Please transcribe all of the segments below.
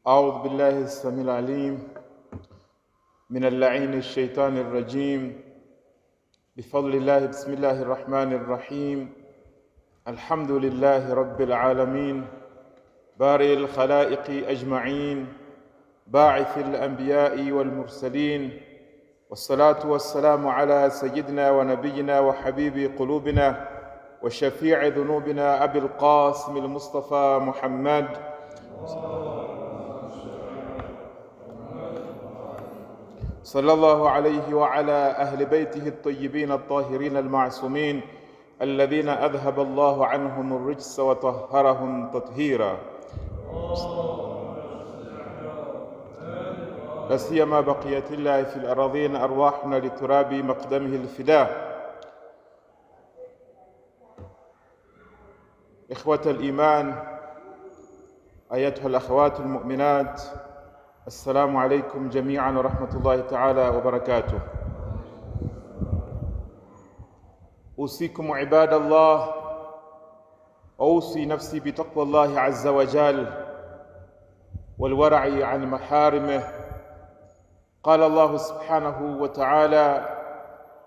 أعوذ بالله السميع العليم من اللعين الشيطان الرجيم. بفضل الله بسم الله الرحمن الرحيم. الحمد لله رب العالمين بارئ الخلائق أجمعين باعث الأنبياء والمرسلين، والصلاة والسلام على سيدنا ونبينا وحبيب قلوبنا وشفيع ذنوبنا أبي القاسم المصطفى محمد صلى الله عليه وعلى أهل بيته الطيبين الطاهرين المعصومين الذين أذهب الله عنهم الرجس وطهرهم تطهيرا، لا سيما بقية الله في الأراضين أرواحنا لتراب مقدمه الفداء. إخوة الإيمان، أيتها الأخوات المؤمنات، السلام عليكم جميعا ورحمة الله تعالى وبركاته. أوصيكم عباد الله، أوصي نفسي بتقوى الله عز وجل والورع عن محارمه. قال الله سبحانه وتعالى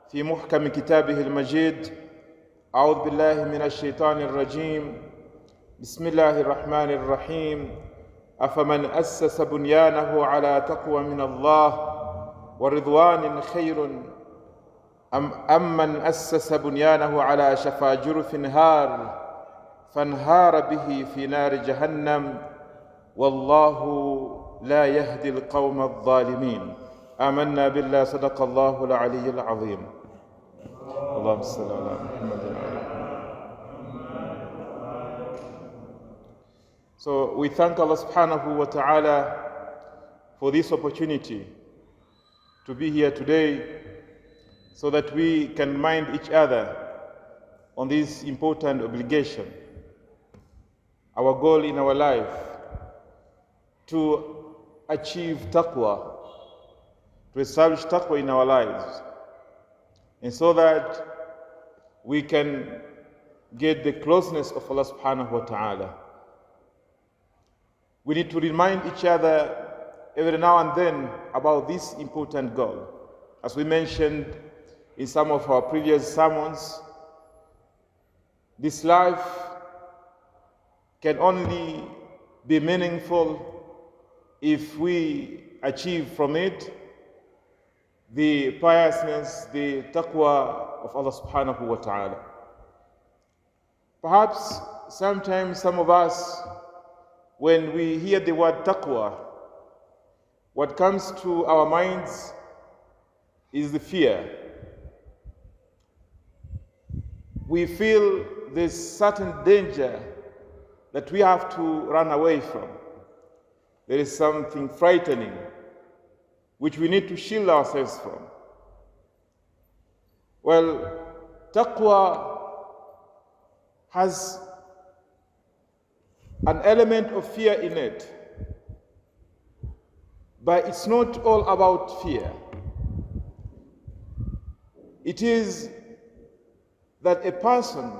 في محكم كتابه المجيد: أعوذ بالله من الشيطان الرجيم، بسم الله الرحمن الرحيم. أفمن أسس بنيانه على تقوى من الله ورضوان خير أم من أسس بنيانه على شفا جرف هار فانهار به في نار جهنم والله لا يهدي القوم الظالمين. آمنا بالله، صدق الله العلي العظيم. اللهم صل على محمد وعلى آله. So we thank Allah subhanahu wa ta'ala for this opportunity to be here today so that we can remind each other on this important obligation, our goal in our life, to achieve taqwa, to establish taqwa in our lives, and so that we can get the closeness of Allah subhanahu wa ta'ala. We need to remind each other every now and then about this important goal. As we mentioned in some of our previous sermons, this life can only be meaningful if we achieve from it the piousness, the taqwa of Allah subhanahu wa ta'ala. Perhaps sometimes some of us, when we hear the word taqwa, what comes to our minds is the fear. We feel there's certain danger that we have to run away from. There is something frightening which we need to shield ourselves from. Well, taqwa has an element of fear in it, but it's not all about fear. It is that a person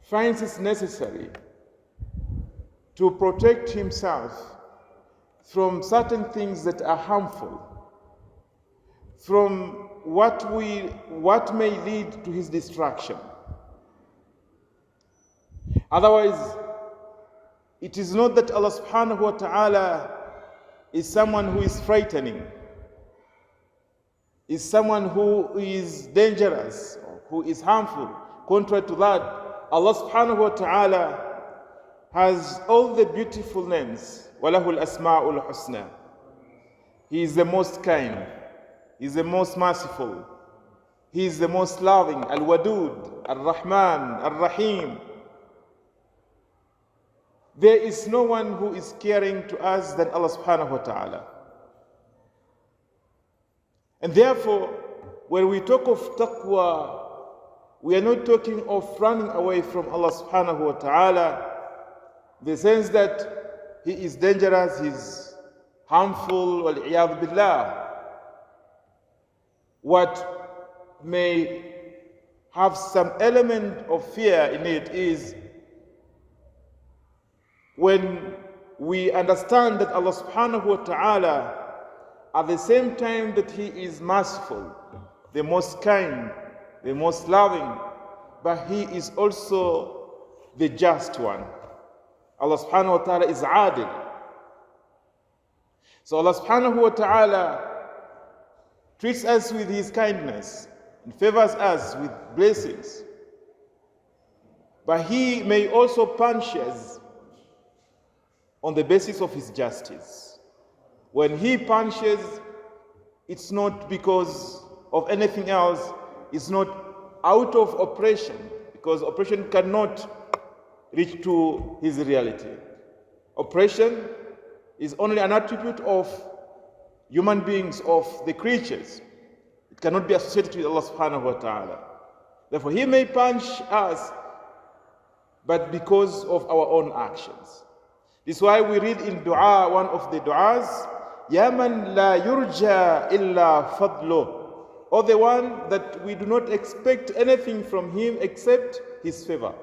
finds it necessary to protect himself from certain things that are harmful, from what may lead to his destruction. Otherwise, it is not that Allah subhanahu wa ta'ala is someone who is frightening, is someone who is dangerous, who is harmful. Contrary to that, Allah subhanahu wa ta'ala has all the beautiful names. وَلَهُ الْأَسْمَاءُ الْحُسْنَى. He is the most kind, He is the most merciful, He is the most loving, Al-Wadud, Al-Rahman, Al-Rahim. There is no one who is caring to us than Allah subhanahu wa ta'ala. And therefore, when we talk of taqwa, we are not talking of running away from Allah subhanahu wa ta'ala, in the sense that He is dangerous, He is harmful, wal-iyadhu billah. What may have some element of fear in it is when we understand that Allah subhanahu wa ta'ala, at the same time that He is merciful, the most kind, the most loving, but He is also the just one. Allah subhanahu wa ta'ala is adil. So Allah subhanahu wa ta'ala treats us with His kindness and favors us with blessings. But He may also punish us on the basis of His justice. When He punishes, it's not because of anything else, it's not out of oppression, because oppression cannot reach to His reality. Oppression is only an attribute of human beings, of the creatures. It cannot be associated with Allah subhanahu wa ta'ala. Therefore, He may punish us, but because of our own actions. This is why we read in dua, one of the du'as, Ya man la yurja illa fadluh, or the one that we do not expect anything from Him except His favor.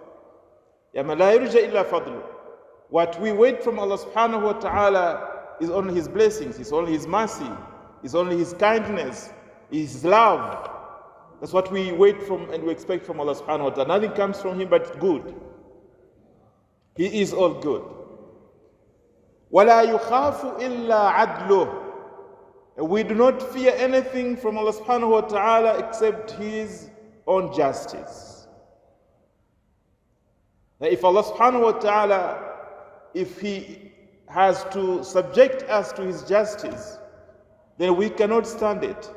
Ya man la yurja illa fadluh. What we wait from Allah subhanahu wa ta'ala is only His blessings, is only His mercy, is only His kindness, His love. That's what we wait from and we expect from Allah subhanahu wa ta'ala. Nothing comes from Him but good. He is all good. وَلَا يُخَافُ إِلَّا عَدْلُهُ. We do not fear anything from Allah subhanahu wa ta'ala except His own justice. Now, if Allah subhanahu wa ta'ala, if He has to subject us to His justice, then we cannot stand it.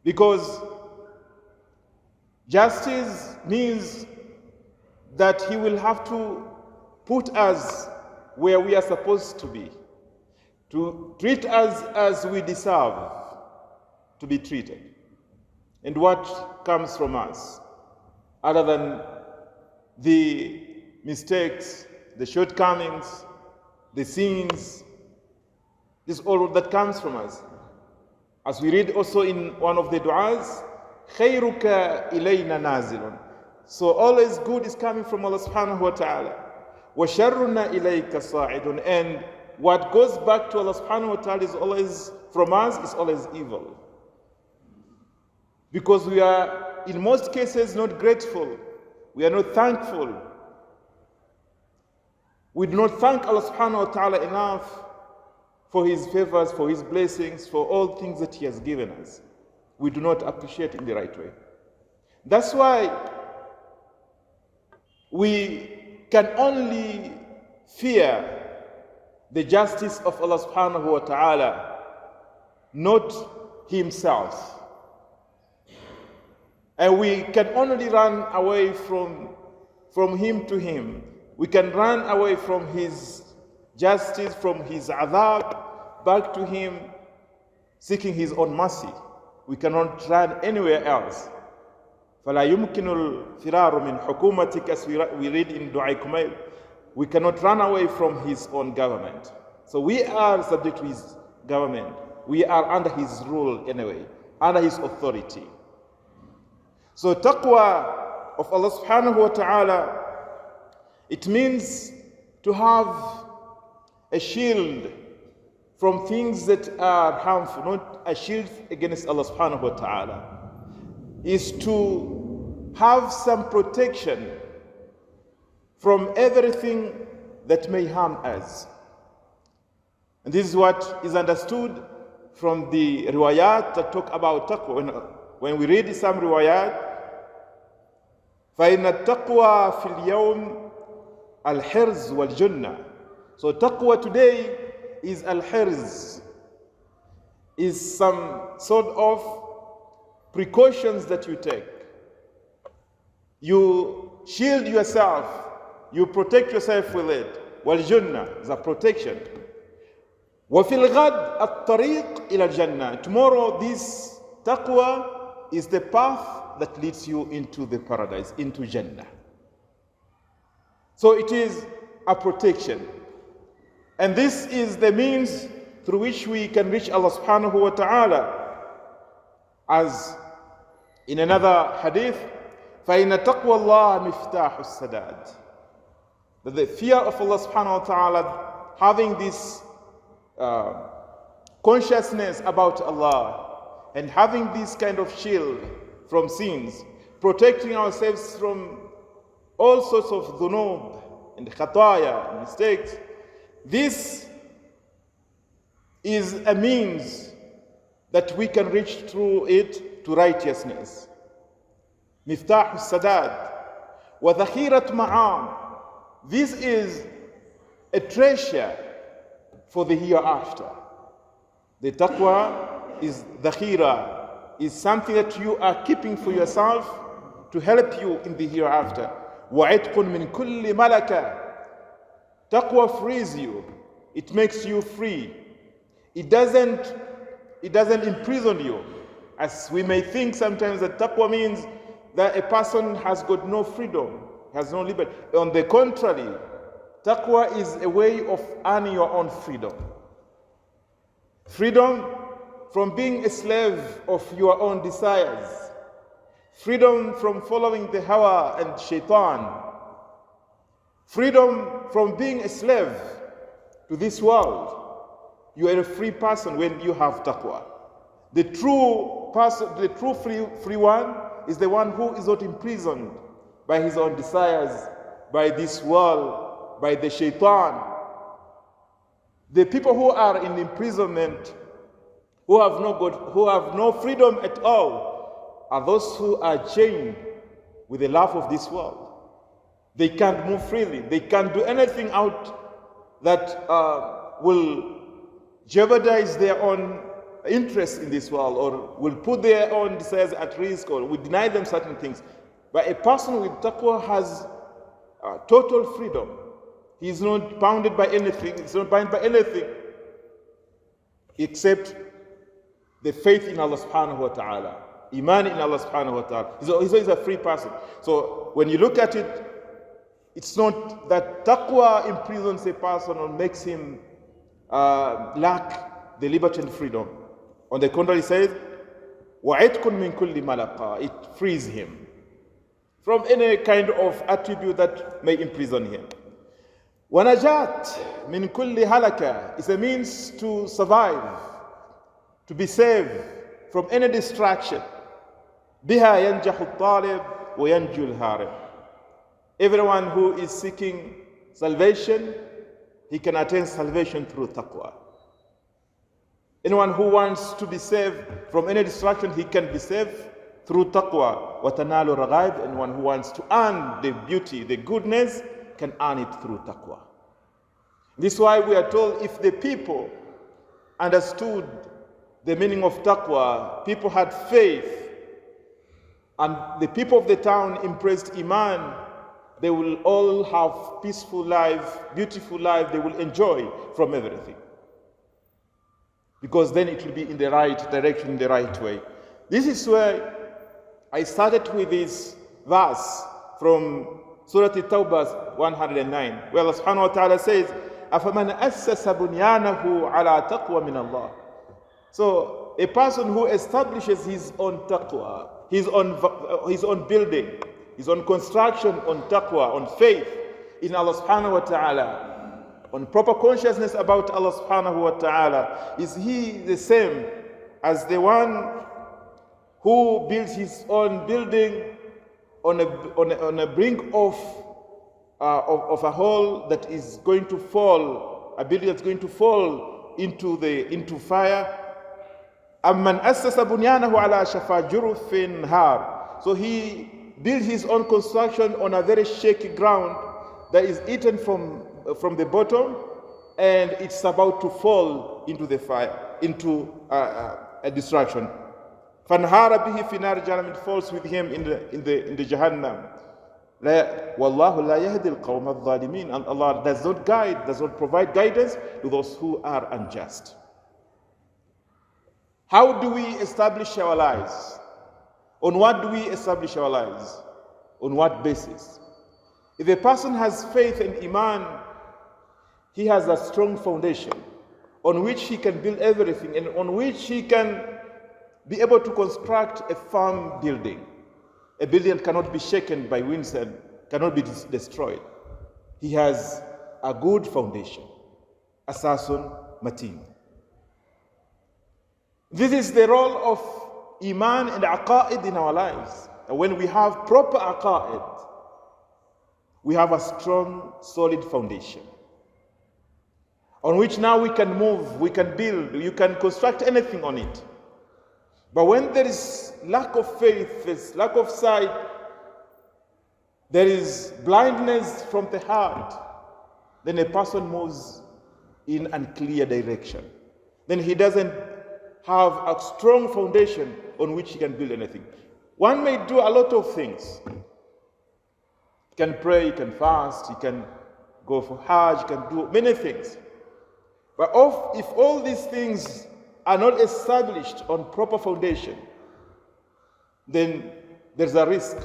Because justice means that He will have to put us where we are supposed to be, to treat us as we deserve to be treated. And what comes from us, other than the mistakes, the shortcomings, the sins, this is all that comes from us. As we read also in one of the du'as, خَيْرُكَ إِلَيْنَا نَازِلٌ. So always good is coming from Allah subhanahu wa ta'ala. وَشَرُّنَا إِلَيْكَ صَاعِدٌ. And what goes back to Allah subhanahu wa ta'ala is always from us, is always evil. Because we are, in most cases, not grateful. We are not thankful. We do not thank Allah subhanahu wa ta'ala enough for His favors, for His blessings, for all things that He has given us. We do not appreciate in the right way. That's why we can only fear the justice of Allah subhanahu wa ta'ala, not Himself. And we can only run away from Him to Him. We can run away from His justice, from His adhab, back to Him, seeking His own mercy. We cannot run anywhere else. فَلَا يُمْكِنُ الْفِرَارُ مِنْ حُكُومَتِكَ, as we read in Dua Kumail. We cannot run away from His own government. So we are subject to His government. We are under His rule anyway, under His authority. So taqwa of Allah subhanahu wa ta'ala, it means to have a shield from things that are harmful, not a shield against Allah subhanahu wa ta'ala, is to have some protection from everything that may harm us. And this is what is understood from the riwayat that talk about taqwa. When we read some riwayat, فَإِنَّ التَّقْوَى فِي الْيَوْمِ الْحِرْزُ وَالْجُنَّةِ. So taqwa today is al-hirz, is some sort of precautions that you take. You shield yourself, you protect yourself with it. Wal-Jannah is a protection. وَفِي الْغَدْ الطَّرِيقِ إِلَى الْجَنَّةِ. Tomorrow this taqwa is the path that leads you into the paradise, into Jannah. So it is a protection. And this is the means through which we can reach Allah subhanahu wa ta'ala. As in another hadith, فَإِنَّ تَقْوَى اللَّهِ مِفْتَاحُ السَّدَادِ. That the fear of Allah subhanahu wa ta'ala, having this consciousness about Allah, and having this kind of shield from sins, protecting ourselves from all sorts of dhunub and khataya and mistakes, this is a means that we can reach through it to righteousness. Miftah al-Sadad wa dhakhirat ma'am. This is a treasure for the hereafter. The taqwa is dhakhira, is something that you are keeping for yourself to help you in the hereafter. وَعِتْقٌ مِّن كُلِّ مَلَكَ. Taqwa frees you. It makes you free. It doesn't imprison you. As we may think sometimes that taqwa means that a person has got no freedom, has no liberty. On the contrary, taqwa is a way of earning your own freedom. Freedom from being a slave of your own desires. Freedom from following the hawa and shaitan. Freedom from being a slave to this world. You are a free person when you have taqwa. The true person, the true free one is the one who is not imprisoned by his own desires, by this world, by the shaitan. The people who are in imprisonment, who have no freedom at all, are those who are chained with the love of this world. They can't move freely. They can't do anything out that will jeopardize their own interest in this world, or will put their own desires at risk, or will deny them certain things. But a person with taqwa has total freedom. He is not bounded by anything. He's not bound by anything except the faith in Allah subhanahu wa ta'ala. Iman in Allah subhanahu wa ta'ala. He's a free person. So when you look at it, it's not that taqwa imprisons a person or makes him lack the liberty and freedom. On the contrary, it says, وَعِتْقٌ مِّن كُلِّ مَلَقَى. It frees him from any kind of attribute that may imprison him. وَنَجَاتٌ مِّن كُلِّ هَلَكَ is a means to survive, to be saved from any distraction. بِهَا يَنْجَحُ الطَّالِبُ وَيَنْجُو الْهَارِبُ. Everyone who is seeking salvation, he can attain salvation through taqwa. Anyone who wants to be saved from any distraction, he can be saved through taqwa. وَتَنَالُ الرَّغَائِبُ. Anyone who wants to earn the beauty, the goodness, can earn it through taqwa. This is why we are told, if the people understood the meaning of taqwa, people had faith, and the people of the town embraced iman, they will all have peaceful life, beautiful life, they will enjoy from everything. Because then it will be in the right direction, in the right way. This is where I started with this verse from Surah At-Tawbah 109, where Allah subhanahu wa ta'ala says, أَفَمَنْ أَسَّسَ بُنْيَانَهُ عَلَىٰ تَقْوَى مِنَ اللَّهِ. So a person who establishes his own taqwa, his own building, his own construction on taqwa, on faith in Allah subhanahu wa ta'ala, on proper consciousness about Allah subhanahu wa ta'ala, is he the same as the one who builds his own building on a brink of a hole that is going to fall, a building that's going to fall into fire? أَمَّنْ أَسَّسَ بُنْيَانَهُ عَلَى شَفَا جُرُفٍ هَارٍ. So he built his own construction on a very shaky ground that is eaten from the bottom, and it's about to fall into the fire, into a destruction. فَانْهَارَ بِهِ فِي نَارِ جَهَنَّمَ. It falls with him in the Jahannam. وَاللَّهُ لَا يَهْدِي الْقَوْمَ الظَّالِمِينَ. And Allah does not provide guidance to those who are unjust. How do we establish our lives? On what do we establish our lives? On what basis? If a person has faith and iman, he has a strong foundation on which he can build everything, and on which he can be able to construct a firm building. A building cannot be shaken by winds and cannot be destroyed. he has a good foundation, asasun matin. This is the role of iman and aqa'id in our lives. And when we have proper aqa'id, we have a strong, solid foundation on which now we can move, we can build, you can construct anything on it. But when there is lack of faith, there's lack of sight, there is blindness from the heart, then a person moves in unclear direction. Then he doesn't have a strong foundation on which he can build anything. One may do a lot of things. He can pray, he can fast, he can go for Hajj, he can do many things. But if all these things are not established on proper foundation, then there's a risk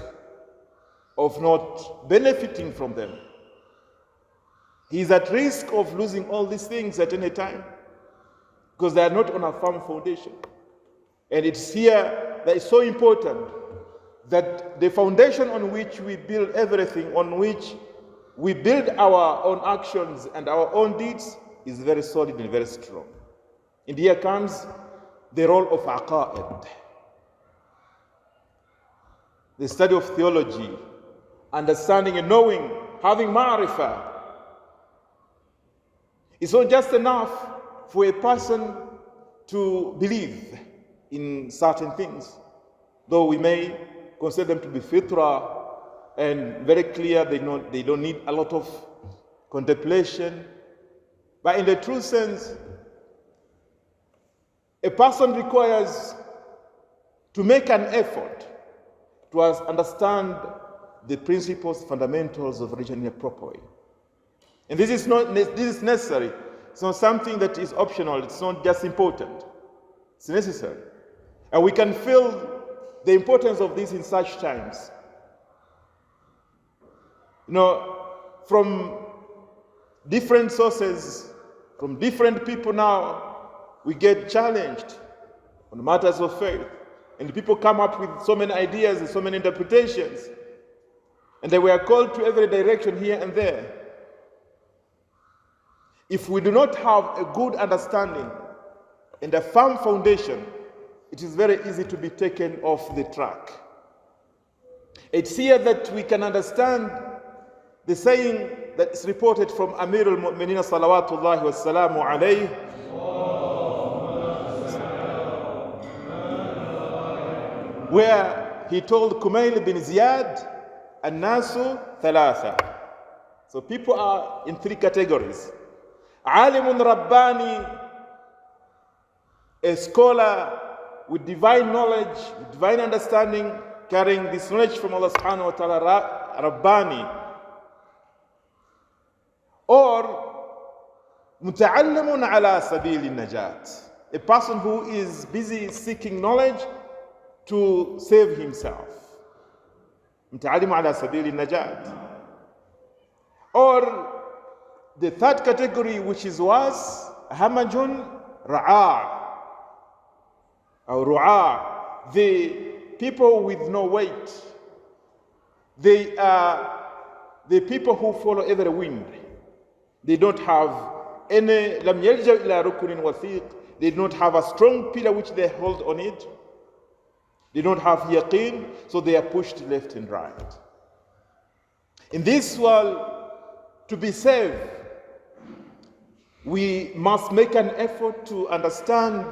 of not benefiting from them. He is at risk of losing all these things at any time because they are not on a firm foundation. And it's here that it's so important that the foundation on which we build everything, on which we build our own actions and our own deeds, is very solid and very strong. And here comes the role of aqa'id. The study of theology, understanding and knowing, having ma'rifah. It's not just enough for a person to believe in certain things, though we may consider them to be fitrah and very clear, they don't need a lot of contemplation. But in the true sense, a person requires to make an effort to understand the principles, fundamentals of religion in a proper way. And this is necessary. It's not something that is optional. It's not just important. It's necessary. And we can feel the importance of this in such times. From different sources, from different people now, we get challenged on matters of faith. And people come up with so many ideas and so many interpretations. And they were called to every direction here and there. If we do not have a good understanding and a firm foundation, it is very easy to be taken off the track. It's here that we can understand the saying that is reported from Amir al-Mu'mineen salawatullahi wa salamu alayhi, where he told Kumail bin Ziyad, "An-nasu thalatha." So people are in three categories. Alimun Rabbani, a scholar with divine knowledge, with divine understanding, carrying this knowledge from Allah subhanahu wa ta'ala, Rabbani. Or muta'allimun ala sabili najat, a person who is busy seeking knowledge to save himself. Muta'allimun ala sabili najat. Or the third category, which is was hamajun ra'a, or ru'a, the people with no weight. They are the people who follow every wind. They don't have any lam yalja ila rukunin wathiq. They don't have a strong pillar which they hold on it. They don't have yaqeen, so they are pushed left and right. In this world, to be saved, we must make an effort to understand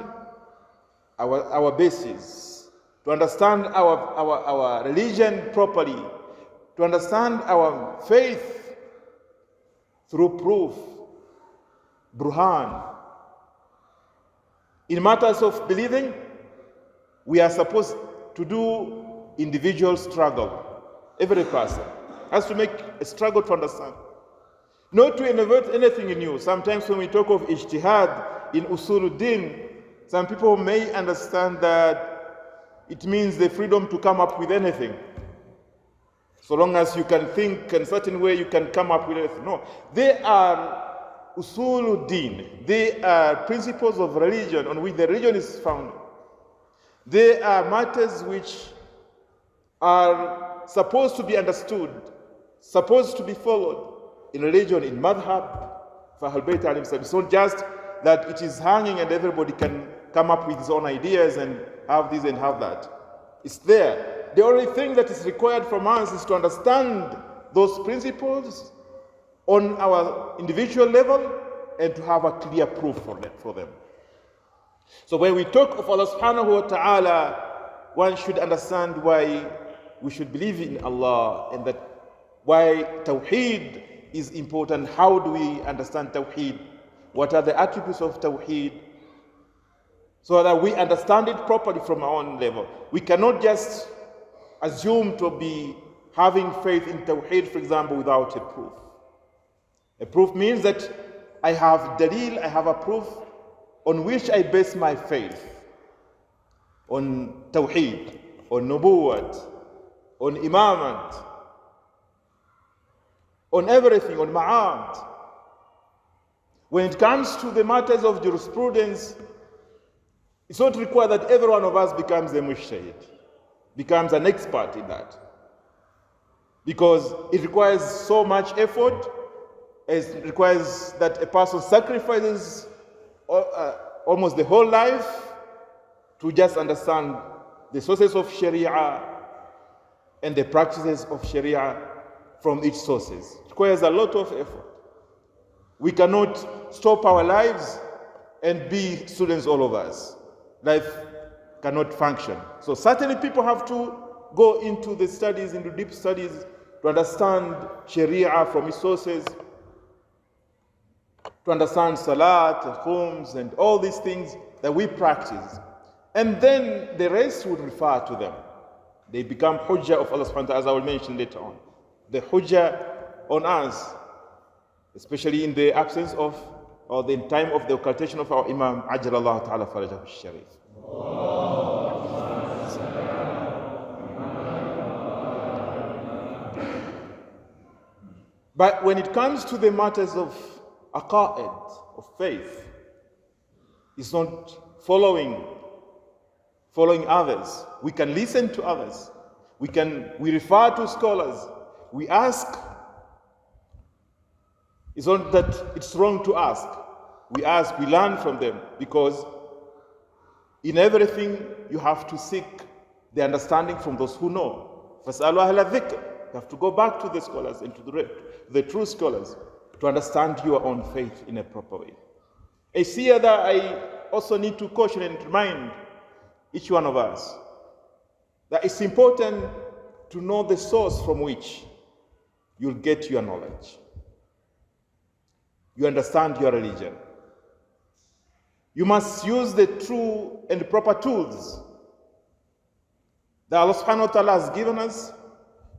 our basis, to understand our religion properly, to understand our faith through proof, burhan. In matters of believing, we are supposed to do individual struggle. Every person has to make a struggle to understand. Not to innovate anything new. Sometimes when we talk of ijtihad in usuluddin, some people may understand that it means the freedom to come up with anything. So long as you can think in a certain way, you can come up with anything. No, they are usuluddin. They are principles of religion on which the religion is founded. They are matters which are supposed to be understood, supposed to be followed. in religion, in madhab, for Ahlul Bayt alayhim salam. It's not just that it is hanging and everybody can come up with his own ideas and have this and have that. It's there. The only thing that is required from us is to understand those principles on our individual level and to have a clear proof for them. So when we talk of Allah subhanahu wa ta'ala, one should understand why we should believe in Allah and that why Tawheed is important. How do we understand Tawheed? What are the attributes of Tawheed? So that we understand it properly from our own level. We cannot just assume to be having faith in Tawheed, for example, without a proof. A proof means that I have dalil, I have a proof on which I base my faith. On Tawheed, on Nubuwwat, on Imamat, on everything, on Ma'ad. When it comes to the matters of jurisprudence, it's not required that every one of us becomes a mujtahid, becomes an expert in that. Because it requires so much effort, it requires that a person sacrifices almost the whole life to just understand the sources of Sharia and the practices of Sharia from each sources. It requires a lot of effort. We cannot stop our lives and be students all of us. Life cannot function. So certainly people have to go into the studies, into deep studies, to understand Sharia from its sources, to understand Salat, Khums, and all these things that we practice. And then the rest would refer to them. They become hujjah of Allah subhanahu wa ta'ala, as I will mention later on. The hujjah on us, especially in the absence of, or the time of the occultation of our Imam, Ajjalallahu ta'ala farajahu sharif. But when it comes to the matters of aqa'id, of faith, it's not following others. We can listen to others. We refer to scholars. We ask. It's not that it's wrong to ask. We ask, we learn from them, because in everything you have to seek the understanding from those who know. فَاسْأَلُوا أَهْلَ الذِّكْرِ. You have to go back to the scholars and to the true scholars to understand your own faith in a proper way. I see that I also need to caution and remind each one of us that it's important to know the source from which you'll get your knowledge. You understand your religion. You must use the true and proper tools that Allah subhanahu wa ta'ala has given us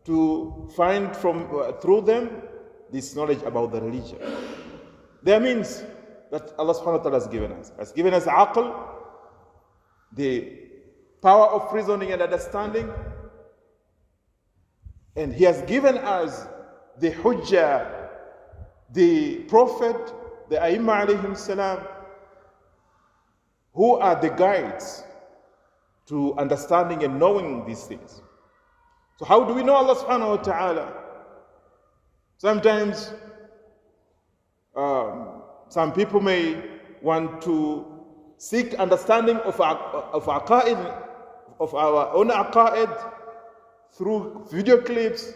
to find through them this knowledge about the religion. There are means that Allah subhanahu wa ta'ala has given us. Has given us aql, the power of reasoning and understanding, and He has given us the hujjah, the Prophet, the A'immah alayhim salam, who are the guides to understanding and knowing these things. So how do we know Allah subhanahu wa ta'ala? Sometimes some people may want to seek understanding of aqa'id, of our own aqa'id, through video clips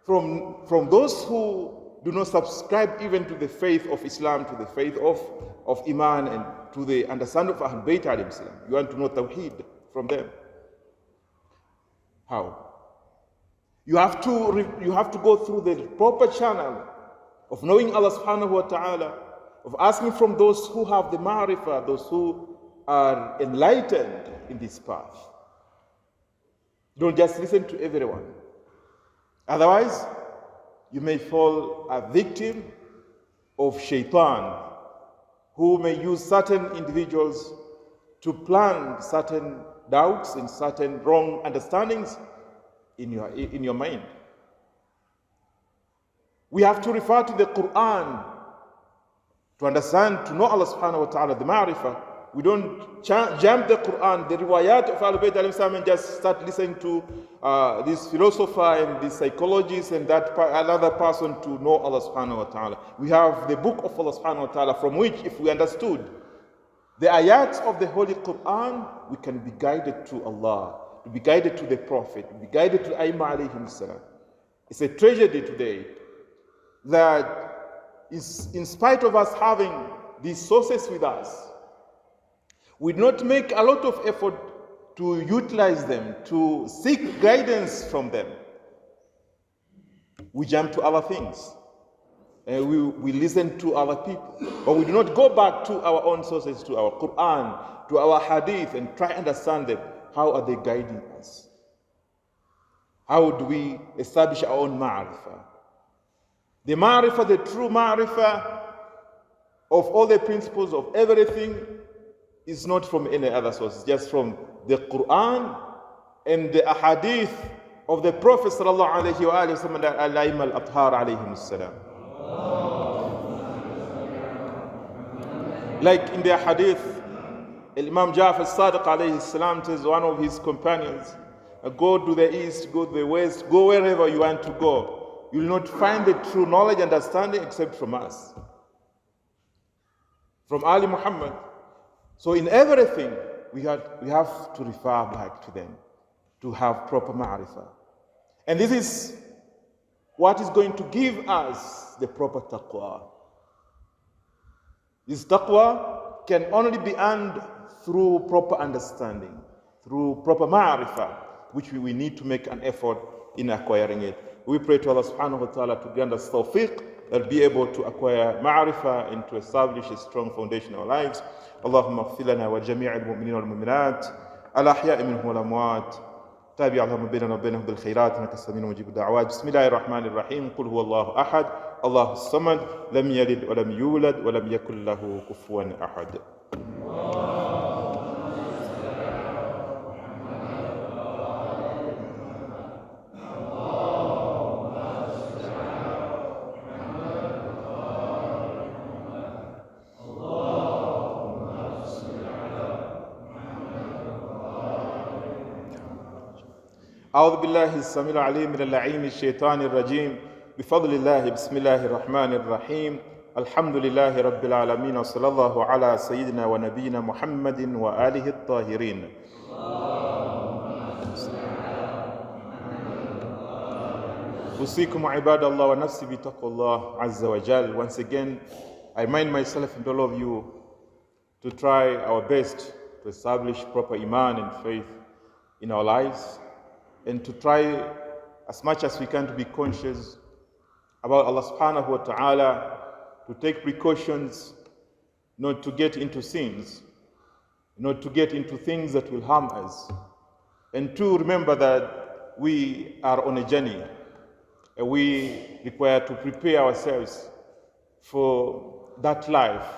from those who do not subscribe even to the faith of Islam, to the faith of Iman, and to the understanding of Ahlul Bayt alayhim salam. You want to know Tawheed from them. How? You have to go through the proper channel of knowing Allah subhanahu wa ta'ala, of asking from those who have the ma'rifah, those who are enlightened in this path. Don't just listen to everyone. Otherwise, you may fall a victim of shaitan, who may use certain individuals to plant certain doubts and certain wrong understandings in your mind. We have to refer to the Quran to understand, to know Allah subhanahu wa ta'ala, the ma'rifah. We don't jump the Quran, the riwayat of Ahlul Bayt alayhi salam, and just start listening to this philosopher and this psychologist and another person to know Allah subhanahu wa ta'ala. We have the book of Allah subhanahu wa ta'ala, from which, if we understood the ayats of the Holy Quran, we can be guided to Allah, to be guided to the Prophet, to be guided to Aimma alayhim salam. It's a tragedy today that in spite of us having these sources with us, we not make a lot of effort to utilize them, to seek guidance from them. We jump to other things. And we listen to other people. But we do not go back to our own sources, to our Quran, to our hadith, and try to understand them. How are they guiding us? How do we establish our own ma'rifah? The ma'rifah, the true ma'rifah of all the principles of everything, is not from any other source, just from the Quran and the ahadith of the Prophet sallallahu alayhi wa sallam and al-Aimma al-Athhar alayhim salam. Like in the hadith, Imam Ja'far as-Sadiq alayhi salam tells one of his companions, go to the east, go to the west, go wherever you want to go. You will not find the true knowledge and understanding except from us, from Ali Muhammad. So in everything, we have to refer back to them to have proper ma'rifah. And this is what is going to give us the proper taqwa. This taqwa can only be earned through proper understanding, through proper ma'rifah, which we need to make an effort in acquiring it. We pray to Allah subhanahu wa ta'ala to grant us tawfiq, that be able to acquire ma'rifah and to establish a strong foundation in our lives. اللهم اغفر لنا وجميع المؤمنين والمؤمنات الأحياء منهم والأموات تابع اللهم بيننا وبينهم بالخيرات إنك السميع مجيب الدعوات. بسم الله الرحمن الرحيم. قل هو الله أحد الله الصمد لم يلد ولم يولد ولم يكن له كفوا أحد. أعوذ بالله السميع العليم من اللعين الشيطان الرجيم بفضل الله بسم الله الرحمن الرحيم الحمد لله رب العالمين وصلى الله على سيدنا ونبينا محمد وآله الطاهرين. أوصيكم عباد الله ونفسي بتقوى الله عز وجل. Once again, I remind myself and all of you to try our best to establish proper iman and faith in our lives, and to try as much as we can to be conscious about Allah subhanahu wa ta'ala, to take precautions not to get into sins, not to get into things that will harm us, and to remember that we are on a journey and we require to prepare ourselves for that life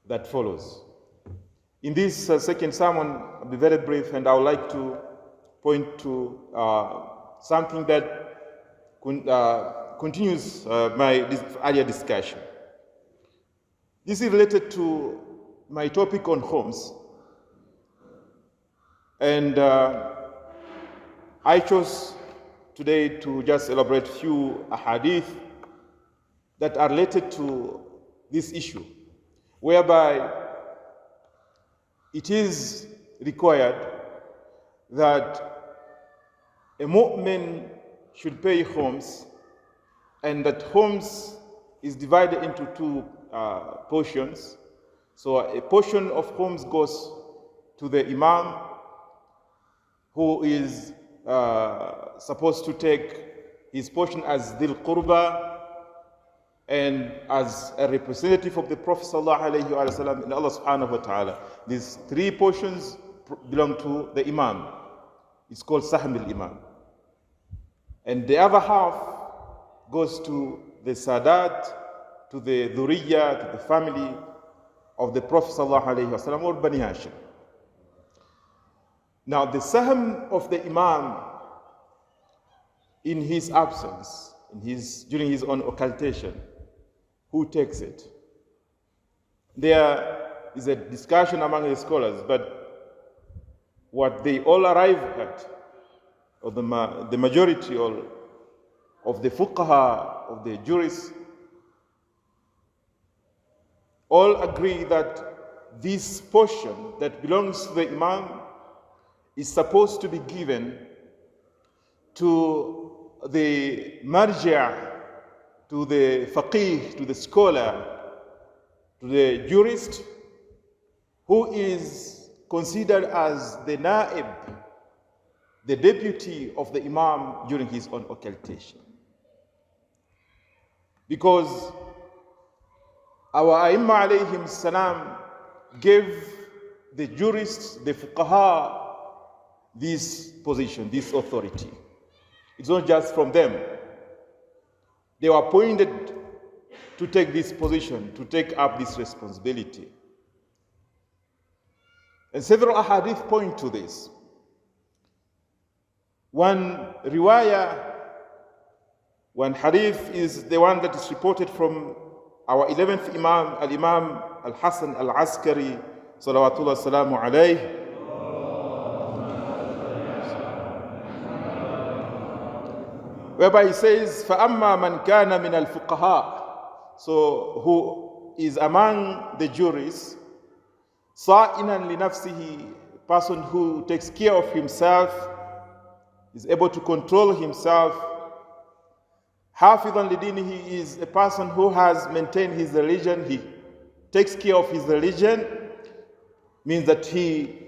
that follows. In this second sermon, I'll be very brief, and I would like to point to something that continues my earlier discussion. This is related to my topic on homes, and I chose today to just elaborate a few ahadith that are related to this issue, whereby it is required that a mu'min should pay homes, and that homes is divided into two portions. So a portion of homes goes to the imam, who is supposed to take his portion as Dhil Qurba and as a representative of the Prophet sallallahu alaihi wasallam and Allah subhanahu wa ta'ala. These three portions belong to the imam. It's called Sahm al-Imam. And the other half goes to the Sadat, to the Dhuriyya, to the family of the Prophet sallallahu alaihi wasallam, or Bani Hashim. Now the Sahm of the Imam, in his absence, during his own occultation, who takes it? There is a discussion among the scholars, but what they all arrive at, or the majority of the fuqaha, of the jurists, all agree that this portion that belongs to the imam is supposed to be given to the marja', to the faqih, to the scholar, to the jurist, who is considered as the naib, the deputy of the imam during his own occultation. Because our A'imma alayhim salam gave the jurists, the fuqaha, this position, this authority. It's not just from them. They were appointed to take this position, to take up this responsibility. And several ahadith point to this. One riwayah, one hadith is the one that is reported from our 11th Imam, Al-Imam Al-Hasan Al-Askari, salawatullah salamu alayh, whereby he says, فَأَمَّا مَنْ كَانَ مِنَ الْفُقَهَاءِ, so who is among the jurists, صَائِنًا لِنَفْسِهِ, person who takes care of himself, is able to control himself. حَافِظًا لِدِينِهِ is a person who has maintained his religion, he takes care of his religion, means that he